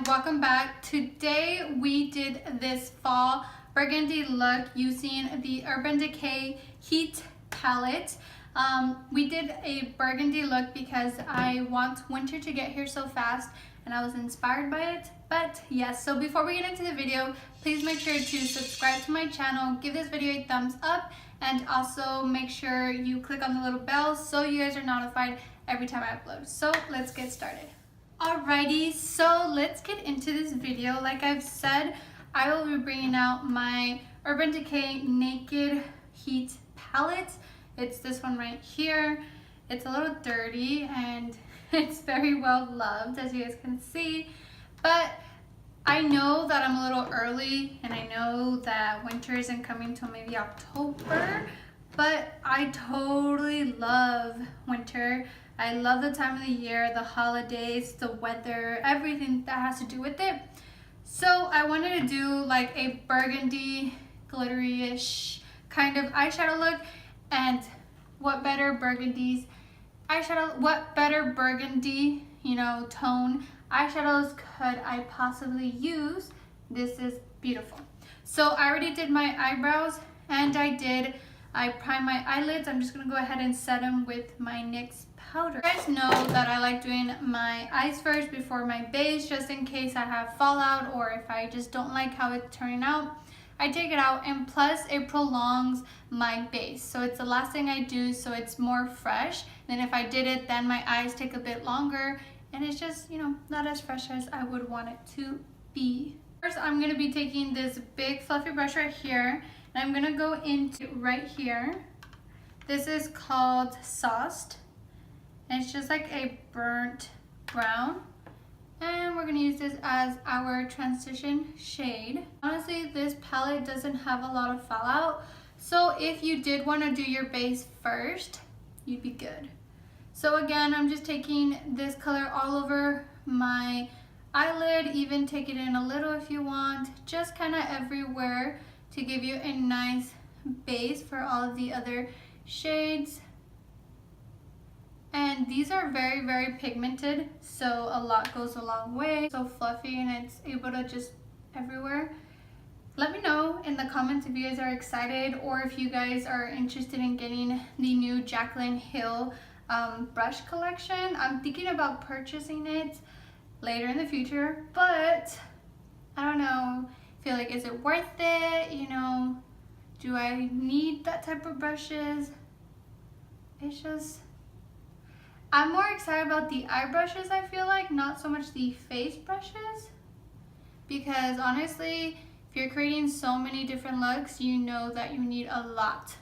and welcome back. Today we did this fall burgundy look using the Urban Decay Heat palette. We did a burgundy look because I want winter to get here so fast and I was inspired by it. But yes, so before we get into the video, please make sure to subscribe to my channel, give this video a thumbs up, and also make sure you click on the little bell so you guys are notified every time I upload. So let's get started. Alrighty, so let's get into this video. Like I've said, I will be bringing out my Urban Decay Naked Heat palette. It's this one right here. It's a little dirty and it's very well loved, as you guys can see. But I know that I'm a little early and I know that winter isn't coming till maybe October, but I totally love winter. I love the time of the year, the holidays, the weather, everything that has to do with it. So I wanted to do like a burgundy, glittery-ish kind of eyeshadow look. And what better burgundy, tone eyeshadows could I possibly use? This is beautiful. So I already did my eyebrows and I primed my eyelids. I'm just gonna go ahead and set them with my NYX powder. You guys know that I like doing my eyes first before my base, just in case I have fallout or if I just don't like how it's turning out. I take it out, and plus it prolongs my base. So it's the last thing I do, so it's more fresh. Then if I did it, then my eyes take a bit longer and it's just, not as fresh as I would want it to be. First, I'm gonna be taking this big fluffy brush right here, and I'm gonna go into right here. This is called Sauced, and it's just like a burnt brown. And we're gonna use this as our transition shade. Honestly, this palette doesn't have a lot of fallout, so if you did wanna do your base first, you'd be good. So again, I'm just taking this color all over my eyelid, even take it in a little if you want, just kind of everywhere to give you a nice base for all of the other shades. And these are very, very pigmented, so a lot goes a long way. So fluffy and it's able to just everywhere. Let me know in the comments if you guys are excited or if you guys are interested in getting the new Jaclyn Hill brush collection. I'm thinking about purchasing it later in the future, but I don't know. I feel like, is it worth it? Do I need that type of brushes? It's just, I'm more excited about the eye brushes, I feel like, not so much the face brushes. Because honestly, if you're creating so many different looks, you know that you need a lot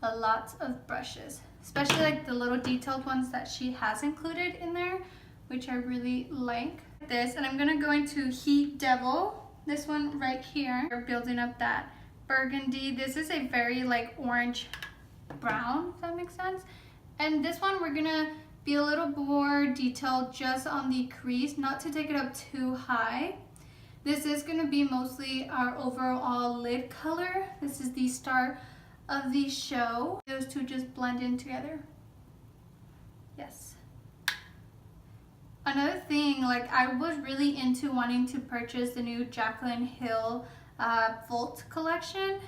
of brushes. Especially like the little detailed ones that she has included in there, which I really like. This, and I'm gonna go into Heat Devil, this one right here. We're building up that burgundy. This is a very like orange brown, if that makes sense. And this one we're gonna be a little more detailed just on the crease, not to take it up too high. This is gonna be mostly our overall lid color. This is the star of the show. Those two just blend in together. Yes. Another thing, like I was really into wanting to purchase the new Jaclyn Hill Volt collection,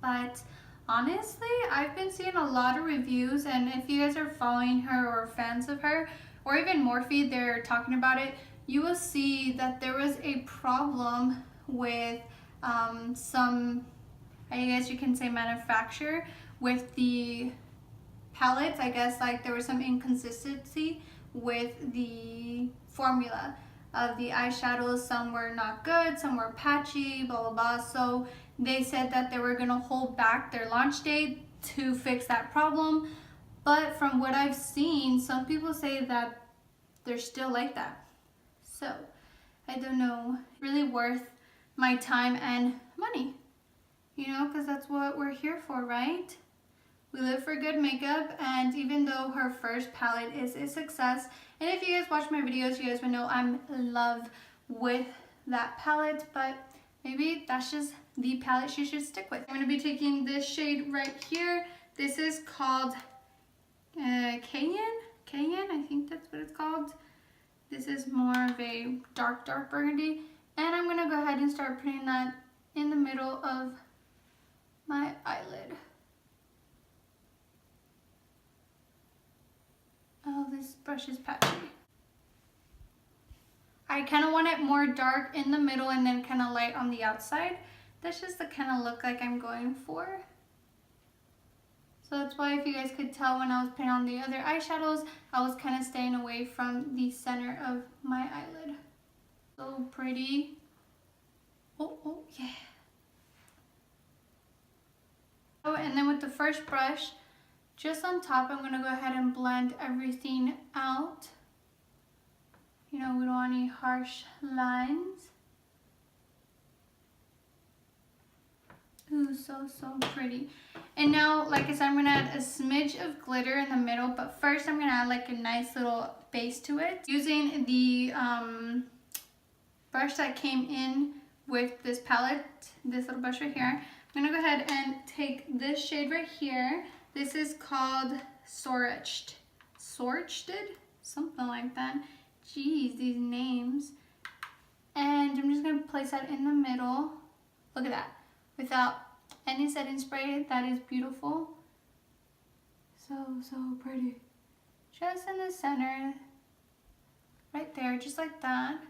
but honestly, I've been seeing a lot of reviews, and if you guys are following her or fans of her, or even Morphe, they're talking about it, you will see that there was a problem with some, I guess you can say, manufacturer with the palettes. I guess like there was some inconsistency with the formula of the eyeshadows. Some were not good, some were patchy, blah blah blah. So they said that they were gonna hold back their launch date to fix that problem. But from what I've seen, some people say that they're still like that. So I don't know, really worth my time and money. Because that's what we're here for, right? We live for good makeup, and even though her first palette is a success, and if you guys watch my videos, you guys would know I'm in love with that palette, but maybe that's just the palette she should stick with. I'm going to be taking this shade right here. This is called Cayenne, I think that's what it's called. This is more of a dark burgundy. And I'm gonna go ahead and start putting that in the middle of my eyelid. Oh, this brush is patchy. I kind of want it more dark in the middle and then kind of light on the outside. That's just the kind of look like I'm going for. So that's why, if you guys could tell, when I was putting on the other eyeshadows, I was kind of staying away from the center of my eyelid. So pretty. Oh yeah. Oh, and then with the first brush, just on top, I'm going to go ahead and blend everything out. You know, we don't want any harsh lines. Ooh, so pretty. And now, like I said, I'm going to add a smidge of glitter in the middle, but first I'm going to add like a nice little base to it. Using the brush that came in with this palette, this little brush right here, I'm going to go ahead and take this shade right here. This is called Sorched, something like that. Jeez, these names. And I'm just going to place that in the middle. Look at that. Without any setting spray, that is beautiful. So pretty. Just in the center. Right there, just like that.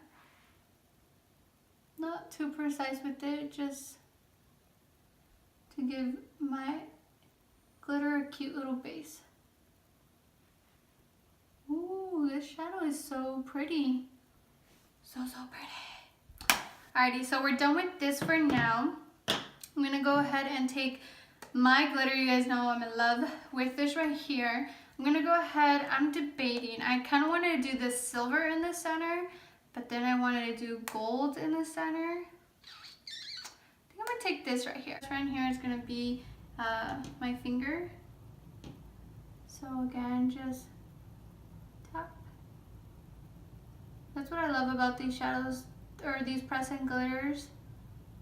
Not too precise with it, just to give my glitter a cute little base. Ooh, this shadow is so pretty. So pretty. Alrighty, so we're done with this for now. I'm gonna go ahead and take my glitter. You guys know I'm in love with this right here. I'm gonna go ahead, I'm debating. I kind of wanted to do this silver in the center, but then I wanted to do gold in the center. I think I'm gonna take this right here. This right here is gonna be my finger. So again, just tap. That's what I love about these shadows, or these press and glitters.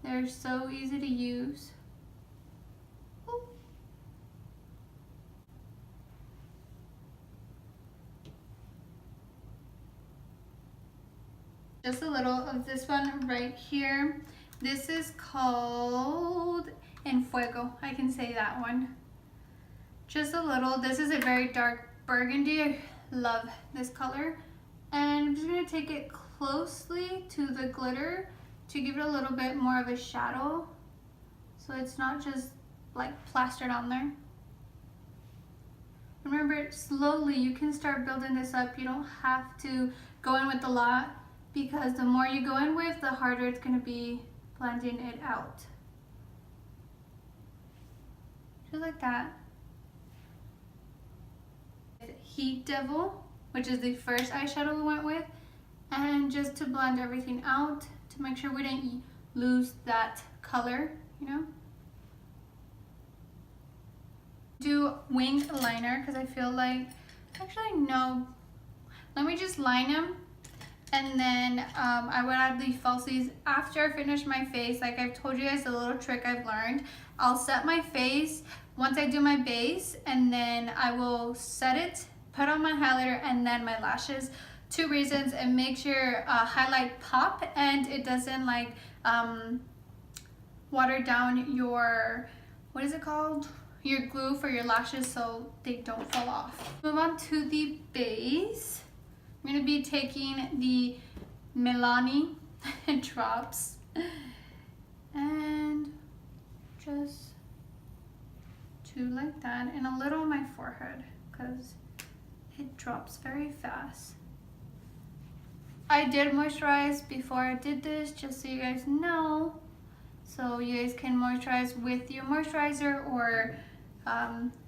They're so easy to use. Ooh. Just a little of this one right here. This is called En Fuego. I can say that one. Just a little. This is a very dark burgundy. I love this color. And I'm just going to take it closely to the glitter to give it a little bit more of a shadow, so it's not just like plastered on there. Remember, slowly you can start building this up. You don't have to go in with a lot, because the more you go in with, the harder it's going to be blending it out. Just like that. Heat Devil, which is the first eyeshadow we went with, and just to blend everything out, to make sure we didn't lose that color, you know. Do wing liner, because I feel like, actually no, let me just line them, and then I would add the falsies after I finish my face. Like I've told you guys, a little trick I've learned. I'll set my face once I do my base, and then I will set it, put on my highlighter, and then my lashes. Two reasons: it makes your highlight pop, and it doesn't like water down your, what is it called? Your glue for your lashes, so they don't fall off. Move on to the base. I'm gonna be taking the Milani drops and just two like that, and a little on my forehead because it drops very fast. I did moisturize before I did this, just so you guys know. So you guys can moisturize with your moisturizer, or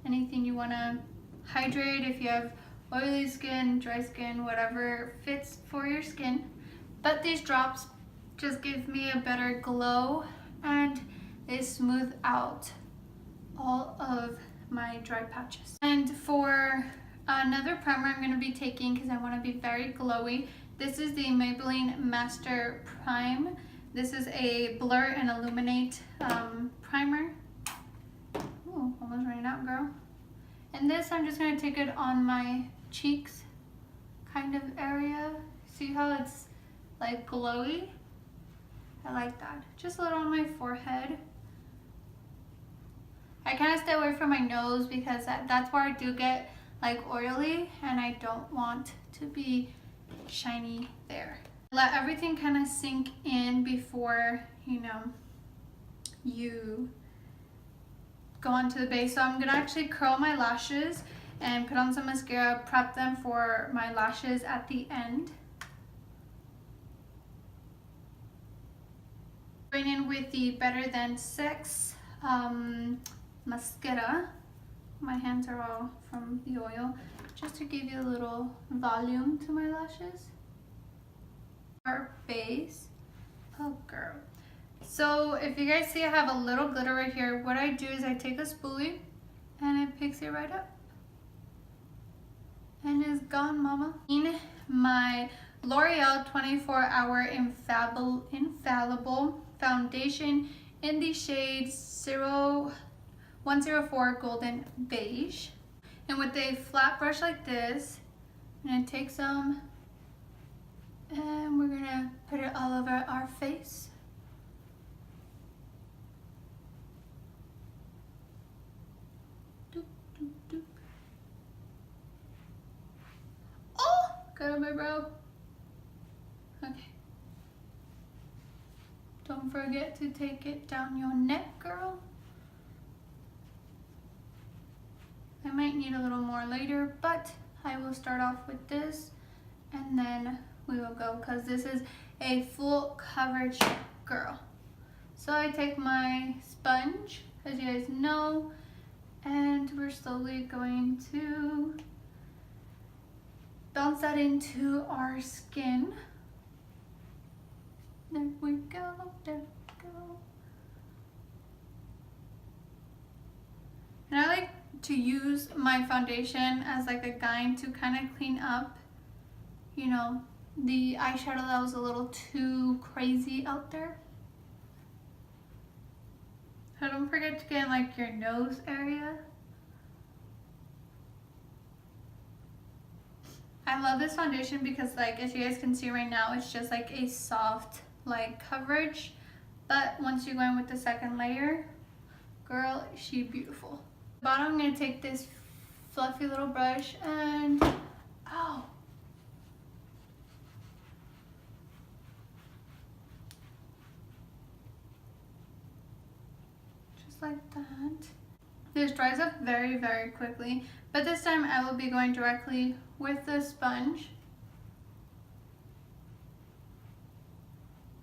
anything you want to hydrate if you have oily skin, dry skin, whatever fits for your skin. But these drops just give me a better glow, and they smooth out all of my dry patches. And for another primer I'm going to be taking, because I want to be very glowy, this is the Maybelline Master Prime. This is a blur and illuminate primer. Ooh, almost ran out, girl. And this, I'm just going to take it on my cheeks kind of area. See how it's like glowy? I like that. Just a little on my forehead. I kind of stay away from my nose because that's where I do get like oily, and I don't want to be shiny there. Let everything kind of sink in before, you know, you go onto the base. So I'm gonna actually curl my lashes and put on some mascara, prep them for my lashes at the end. Going in with the Better Than Sex mascara. My hands are all from the oil, just to give you a little volume to my lashes. Our base. Oh girl. So if you guys see I have a little glitter right here, what I do is I take a spoolie and it picks it right up. And it's gone, mama. In my L'Oreal 24-Hour Infallible Foundation in the shade 104 Golden Beige. And with a flat brush like this, I'm gonna take some and we're gonna put it all over our face. Doop, doop, doop. Oh, got on my brow. Okay. Don't forget to take it down your neck, girl. I might need a little more later, but I will start off with this and then we will go, because this is a full coverage girl. So I take my sponge, as you guys know, and we're slowly going to bounce that into our skin. There we go, there we go. And I like to use my foundation as like a guide to kind of clean up, you know, the eyeshadow that was a little too crazy out there. So don't forget to get in like your nose area. I love this foundation because, like, as you guys can see right now, it's just like a soft like coverage, but once you go in with the second layer, girl, she beautiful. Bottom, I'm gonna take this fluffy little brush and oh, just like that. This dries up very, very quickly, but this time I will be going directly with the sponge.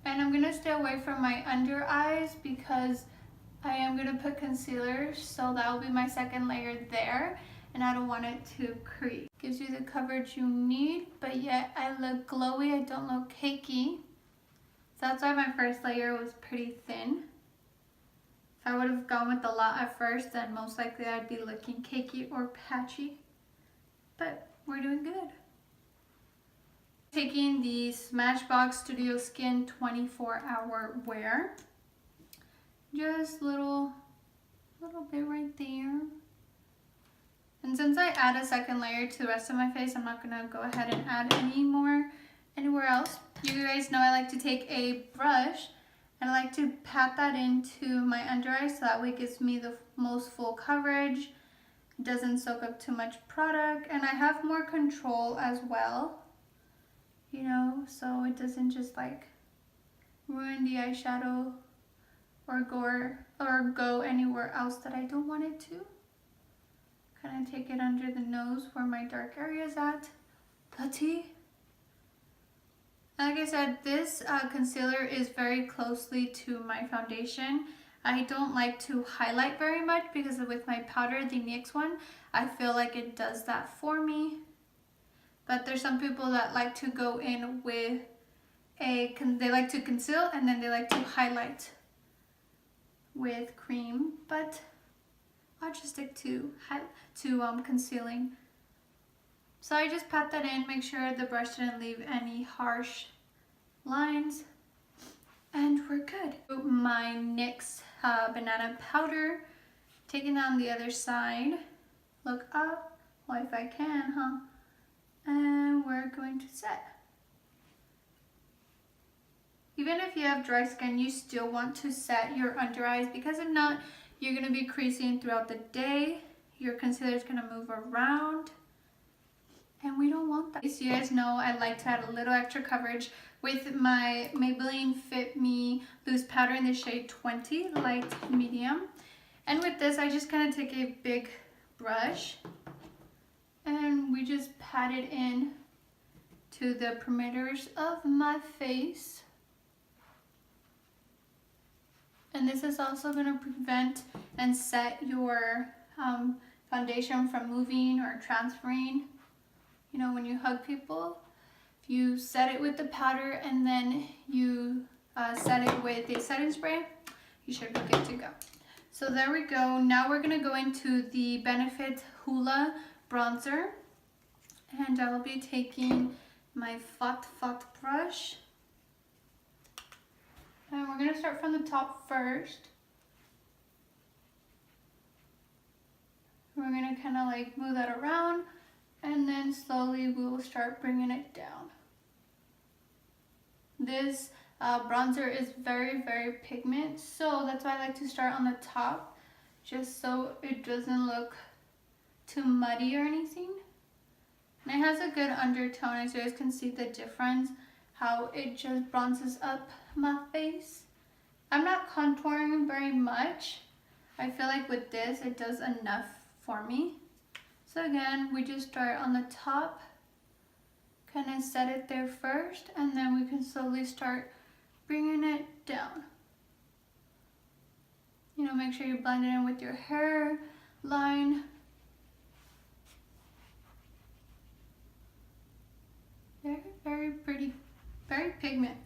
And I'm gonna stay away from my under eyes because I am gonna put concealer, so that will be my second layer there, and I don't want it to crease. Gives you the coverage you need, but yet I look glowy, I don't look cakey. So that's why my first layer was pretty thin. If I would have gone with a lot at first, then most likely I'd be looking cakey or patchy. But we're doing good. Taking the Smashbox Studio Skin 24-Hour Wear. Just little bit right there. And since I add a second layer to the rest of my face, I'm not gonna go ahead and add any more anywhere else. You guys know I like to take a brush and I like to pat that into my under eye so that way it gives me the most full coverage. It doesn't soak up too much product, and I have more control as well, you know, so it doesn't just like ruin the eyeshadow or go anywhere else that I don't want it to. Kind of take it under the nose where my dark area is at. Putty. Like I said, this concealer is very closely to my foundation. I don't like to highlight very much because with my powder, the NYX one, I feel like it does that for me. But there's some people that like to go in with they like to conceal and then they like to highlight with cream, but I'll just stick to concealing. So I just pat that in, make sure the brush didn't leave any harsh lines, and we're good. My NYX banana powder, taking down the other side, look up, well if I can, and we're going to set. even if you have dry skin, you still want to set your under eyes, because if not, you're going to be creasing throughout the day. Your concealer is going to move around, and we don't want that. So you guys know I like to add a little extra coverage with my Maybelline Fit Me loose powder in the shade 20 light medium. And with this, I just kind of take a big brush and we just pat it in to the perimeters of my face. And this is also going to prevent and set your foundation from moving or transferring. You know, when you hug people, if you set it with the powder and then you set it with a setting spray, you should be good to go. So there we go. Now we're going to go into the Benefit Hoola bronzer, and I'll be taking my fat brush, and we're going to start from the top first. We're going to kind of like move that around, and then slowly we will start bringing it down. This bronzer is very, very pigment, so that's why I like to start on the top, just so it doesn't look too muddy or anything. And it has a good undertone, as you guys can see the difference, how it just bronzes up my face. I'm not contouring very much. I feel like with this, it does enough for me. So again, we just start on the top, kind of set it there first, and then we can slowly start bringing it down. You know, make sure you blend it in with your hair line. Very, very pretty, very pigment.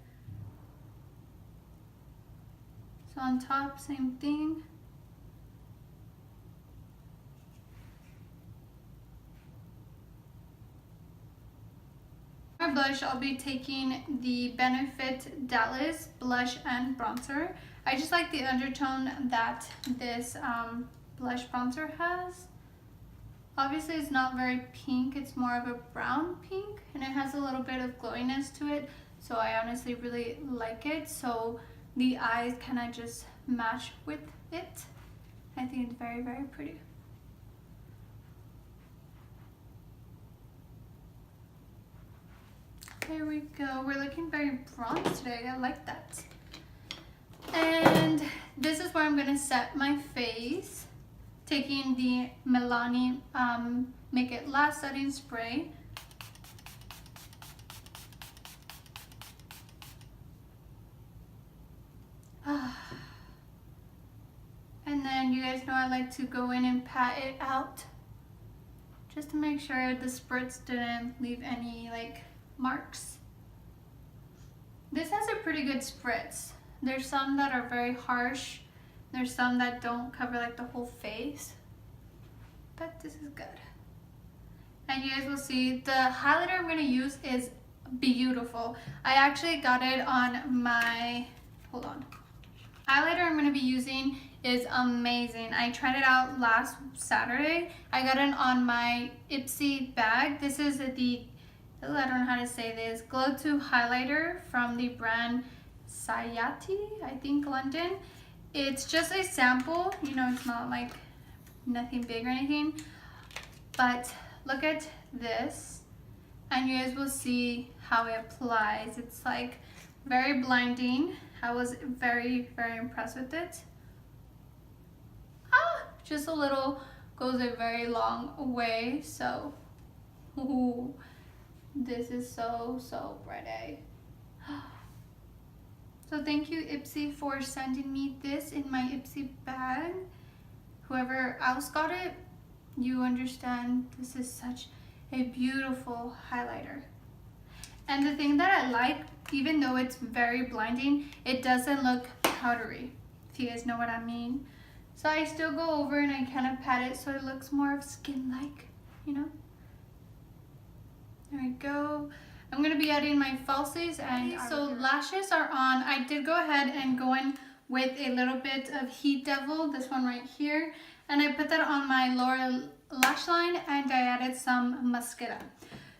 So on top, same thing. For blush, I'll be taking the Benefit Dallas blush and bronzer. I just like the undertone that this blush bronzer has. Obviously it's not very pink, it's more of a brown pink, and it has a little bit of glowiness to it, so I honestly really like it. So the eyes kind of just match with it. I think it's very, very pretty. There we go. We're looking very bronze today. I like that. And this is where I'm going to set my face. Taking the Milani Make It Last setting spray. And then you guys know I like to go in and pat it out, just to make sure the spritz didn't leave any like marks. This has a pretty good spritz. There's some that are very harsh. There's some that don't cover like the whole face, but this is good. And you guys will see the highlighter I'm going to use is beautiful. I actually got it on my, hold on. Highlighter I'm going to be using is amazing. I tried it out last Saturday. I got it on my Ipsy bag. This is the, I don't know how to say this, Glow to highlighter from the brand Sayati, I think London. It's just a sample, you know, it's not like nothing big or anything, but look at this and you guys will see how it applies. It's like very blinding. I was very, very impressed with it. Just a little goes a very long way. So, ooh, this is so pretty. So thank you Ipsy for sending me this in my Ipsy bag. Whoever else got it, you understand this is such a beautiful highlighter. And the thing that I like, even though it's very blinding, it doesn't look powdery, if you guys know what I mean. So I still go over and I kind of pat it so it looks more of skin-like, you know. There we go. I'm going to be adding my falsies, and so lashes are on. I did go ahead and go in with a little bit of Heat Devil, this one right here, and I put that on my lower lash line, and I added some mascara.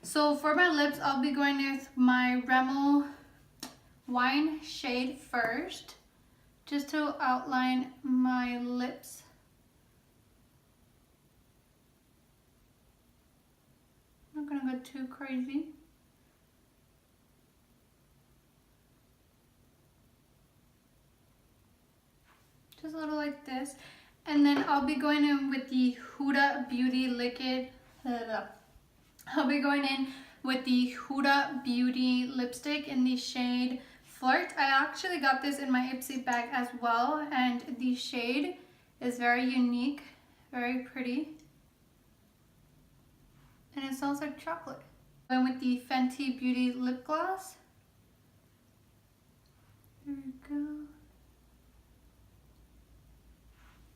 So for my lips, I'll be going with my Rimmel wine shade first, just to outline my lips. I'm not gonna go too crazy. Just a little like this. And then I'll be going in with the Huda Beauty Liquid. I'll be going in with the Huda Beauty lipstick in the shade Flirt. I actually got this in my Ipsy bag as well, and the shade is very unique, very pretty, and it smells like chocolate. Going with the Fenty Beauty lip gloss. There we go.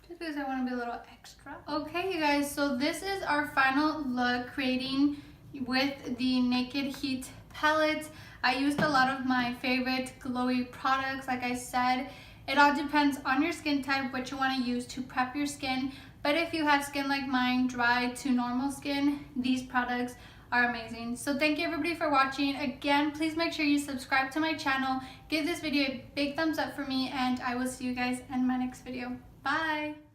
Just because I want to be a little extra. Okay, you guys, so this is our final look creating with the Naked Heat palette. I used a lot of my favorite glowy products. Like I said, it all depends on your skin type, what you want to use to prep your skin. But if you have skin like mine, dry to normal skin, these products are amazing. So thank you everybody for watching. Again, please make sure you subscribe to my channel. Give this video a big thumbs up for me, and I will see you guys in my next video. Bye!